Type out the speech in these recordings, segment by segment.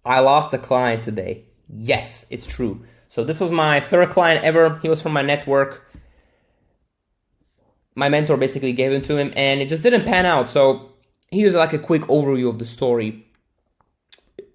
I lost a client today. Yes, it's true. So this was my third client ever. He was from my network. My mentor basically gave him to him and it just didn't pan out. So here's like a quick overview of the story.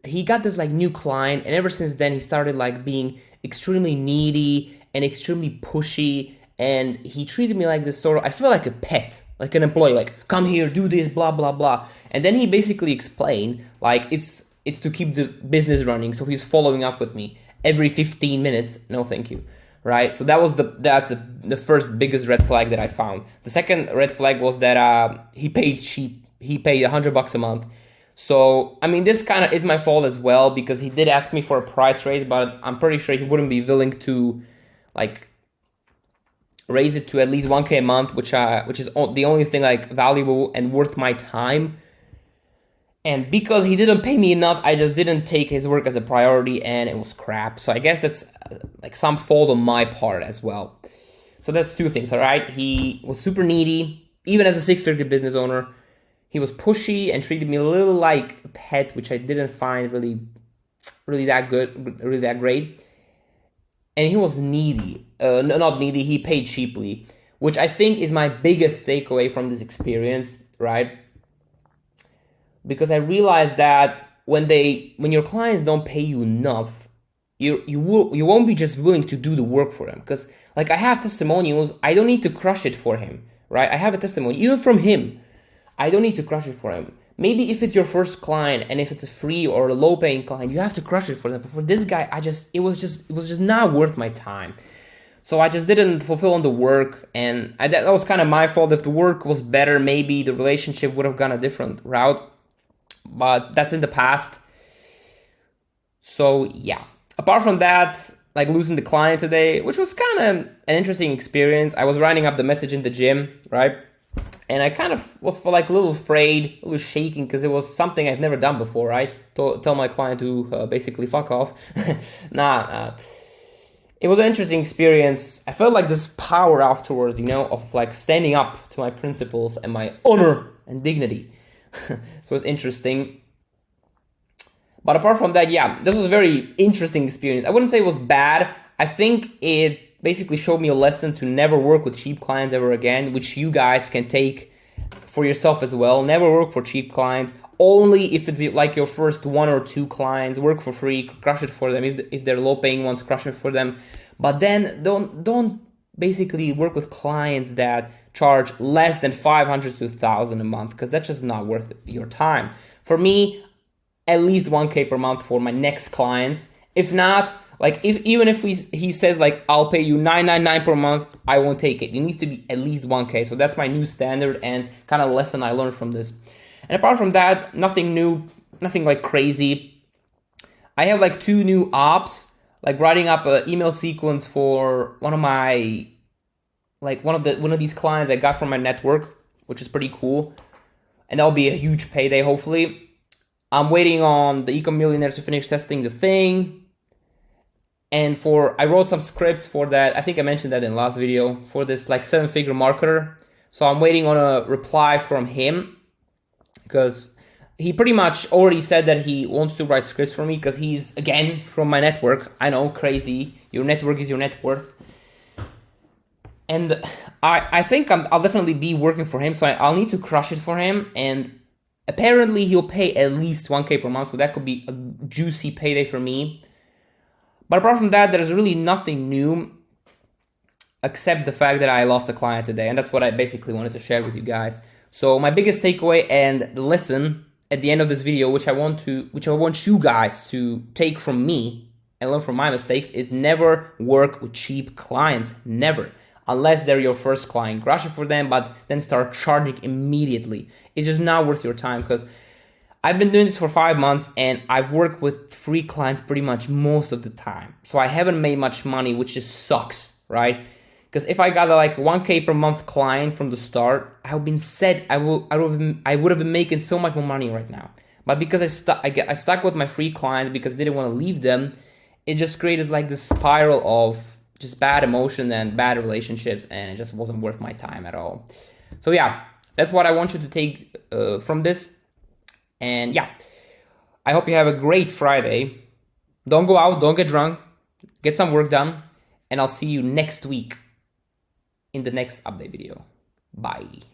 He got this like new client, and ever since then he started like being extremely needy and extremely pushy, and he treated me like this sort of, I feel like a pet, like an employee, like come here, do this, blah blah blah. And then he basically explained like it's to keep the business running, so he's following up with me every 15 minutes. No thank you. Right? So that's the first biggest red flag that I found. The second red flag was that he paid cheap. He paid $100 a month. So, I mean, this kind of is my fault as well, because he did ask me for a price raise, but I'm pretty sure he wouldn't be willing to, like, raise it to at least 1K a month, which is the only thing, like, valuable and worth my time. And because he didn't pay me enough, I just didn't take his work as a priority, and it was crap. So I guess that's, like, some fault on my part as well. So that's two things, all right? He was super needy, even as a six-figure business owner. He was pushy and treated me a little like a pet, which I didn't find really that good, really that great. And he was needy. Not needy, he paid cheaply, which I think is my biggest takeaway from this experience, right? Because I realized that when your clients don't pay you enough, you won't be just willing to do the work for them. Because like I have testimonials, I don't need to crush it for him, right? I have a testimony, even from him. I don't need to crush it for him. Maybe if it's your first client and if it's a free or a low paying client, you have to crush it for them. But for this guy, it was just not worth my time. So I just didn't fulfill on the work, and that was kind of my fault. If the work was better, maybe the relationship would have gone a different route. But that's in the past. So yeah. Apart from that, like losing the client today, which was kind of an interesting experience. I was writing up the message in the gym, right? And I kind of was like a little afraid, a little shaking, because it was something I've never done before, right? To tell my client to basically fuck off. It was an interesting experience. I felt like this power afterwards, of like standing up to my principles and my honor and dignity. So it was interesting. But apart from that, yeah, this was a very interesting experience. I wouldn't say it was bad. I think it basically showed me a lesson to never work with cheap clients ever again, which you guys can take for yourself as well. Never work for cheap clients. Only if it's like your first one or two clients, work for free, crush it for them. If they're low paying ones, crush it for them. But then don't basically work with clients that charge less than 500 to 1,000 a month, because that's just not worth your time. For me, at least 1K per month for my next clients. If not, like even if he says like I'll pay you $999 per month, I won't take it. It needs to be at least 1K. So that's my new standard and kind of lesson I learned from this. And apart from that, nothing new, nothing like crazy. I have like 2 new ops, like writing up an email sequence for one of these clients I got from my network, which is pretty cool. And that'll be a huge payday, hopefully. I'm waiting on the Ecom Millionaires to finish testing the thing. And I wrote some scripts for that. I think I mentioned that in the last video, for this like 7-figure marketer. So I'm waiting on a reply from him, because he pretty much already said that he wants to write scripts for me, because he's, again, from my network. I know, crazy. Your network is your net worth. And I think I'll definitely be working for him, so I'll need to crush it for him. And apparently he'll pay at least 1K per month, so that could be a juicy payday for me. But apart from that, there's really nothing new except the fact that I lost a client today, and that's what I basically wanted to share with you guys. So my biggest takeaway and the lesson at the end of this video, which I want you guys to take from me and learn from my mistakes, is never work with cheap clients. Never. Unless they're your first client. Crush it for them, but then start charging immediately. It's just not worth your time, because I've been doing this for 5 months and I've worked with free clients pretty much most of the time. So I haven't made much money, which just sucks, right? Because if I got like 1K per month client from the start, I would have been making so much more money right now. But because I stuck with my free clients because I didn't want to leave them, it just created like this spiral of just bad emotion and bad relationships, and it just wasn't worth my time at all. So yeah, that's what I want you to take from this. And yeah, I hope you have a great Friday. Don't go out, don't get drunk, get some work done, and I'll see you next week in the next update video. Bye.